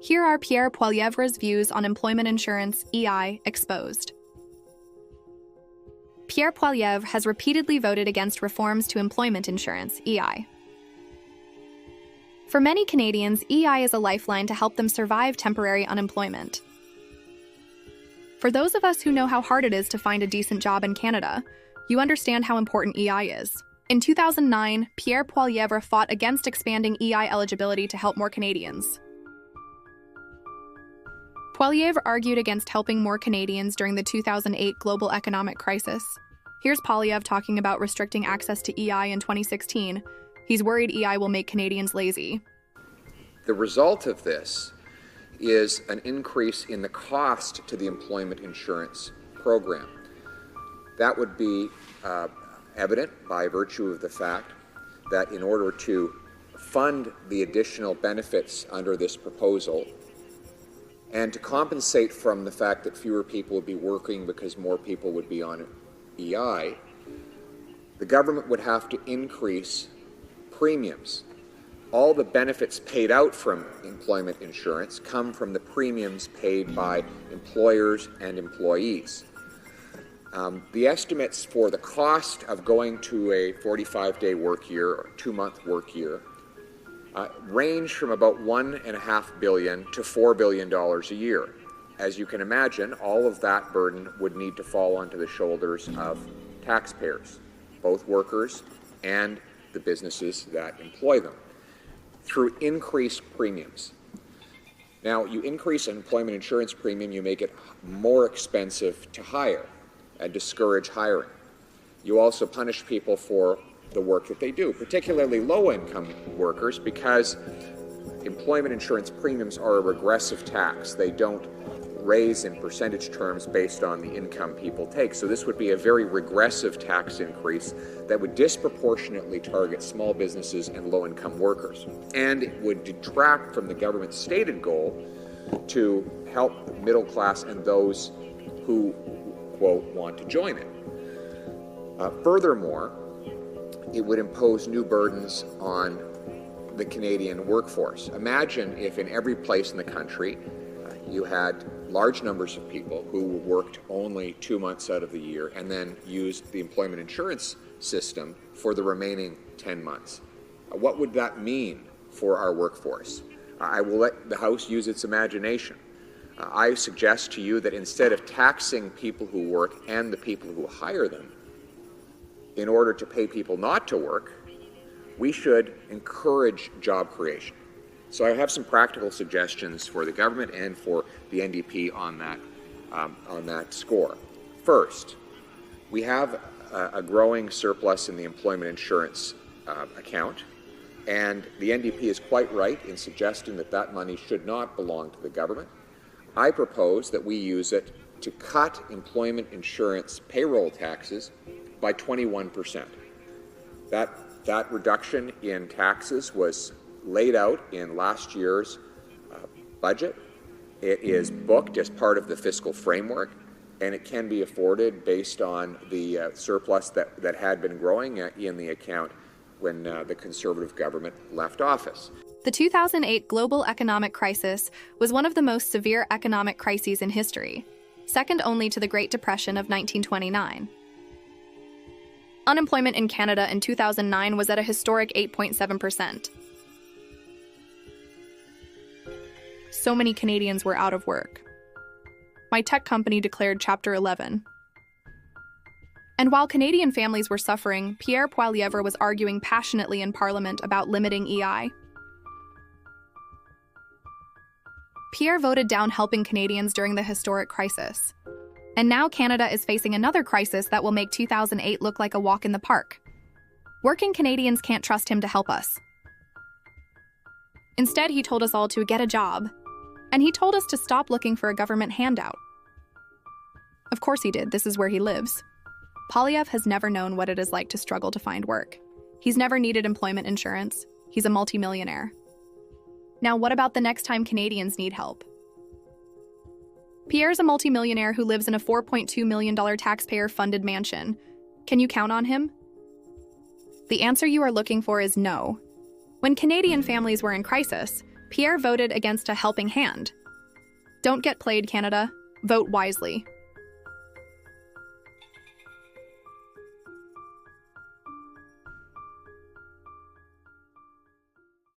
Here are Pierre Poilievre's views on employment insurance, EI, exposed. Pierre Poilievre has repeatedly voted against reforms to employment insurance, EI. For many Canadians, EI is a lifeline to help them survive temporary unemployment. For those of us who know how hard it is to find a decent job in Canada, you understand how important EI is. In 2009, Pierre Poilievre fought against expanding EI eligibility to help more Canadians. Poilievre argued against helping more Canadians during the 2008 global economic crisis. Here's Poilievre talking about restricting access to EI in 2016. He's worried EI will make Canadians lazy. The result of this is an increase in the cost to the employment insurance program. That would be evident by virtue of the fact that in order to fund the additional benefits under this proposal and to compensate from the fact that fewer people would be working because more people would be on EI, the government would have to increase premiums. All the benefits paid out from employment insurance come from the premiums paid by employers and employees. The estimates for the cost of going to a 45-day work year or 2-month work year range from about $1.5 billion to $4 billion a year. As you can imagine, all of that burden would need to fall onto the shoulders of taxpayers, both workers and the businesses that employ them, through increased premiums. Now, you increase an employment insurance premium, you make it more expensive to hire and discourage hiring. You also punish people for the work that they do, particularly low-income workers, because employment insurance premiums are a regressive tax. They don't raise in percentage terms based on the income people take. So this would be a very regressive tax increase that would disproportionately target small businesses and low-income workers. And it would detract from the government's stated goal to help the middle class and those who, quote, want to join it. Furthermore, it would impose new burdens on the Canadian workforce. Imagine if in every place in the country you had large numbers of people who worked only 2 months out of the year and then used the employment insurance system for the remaining 10 months. What would that mean for our workforce? I will let the House use its imagination. I suggest to you that instead of taxing people who work and the people who hire them, in order to pay people not to work, we should encourage job creation. So I have some practical suggestions for the government and for the NDP on that score. First, we have a growing surplus in the employment insurance account, and the NDP is quite right in suggesting that that money should not belong to the government. I propose that we use it to cut employment insurance payroll taxes by 21%. That reduction in taxes was laid out in last year's budget. It is booked as part of the fiscal framework, and it can be afforded based on the surplus that had been growing in the account when the Conservative government left office. The 2008 global economic crisis was one of the most severe economic crises in history, second only to the Great Depression of 1929. Unemployment in Canada in 2009 was at a historic 8.7%. So many Canadians were out of work. My tech company declared Chapter 11. And while Canadian families were suffering, Pierre Poilievre was arguing passionately in Parliament about limiting EI. Pierre voted down helping Canadians during the historic crisis. And now Canada is facing another crisis that will make 2008 look like a walk in the park. Working Canadians can't trust him to help us. Instead, he told us all to get a job. And he told us to stop looking for a government handout. Of course he did. This is where he lives. Poilievre has never known what it is like to struggle to find work. He's never needed employment insurance. He's a multimillionaire. Now, what about the next time Canadians need help? Pierre's a multimillionaire who lives in a $4.2 million taxpayer-funded mansion. Can you count on him? The answer you are looking for is no. When Canadian families were in crisis, Pierre voted against a helping hand. Don't get played, Canada. Vote wisely.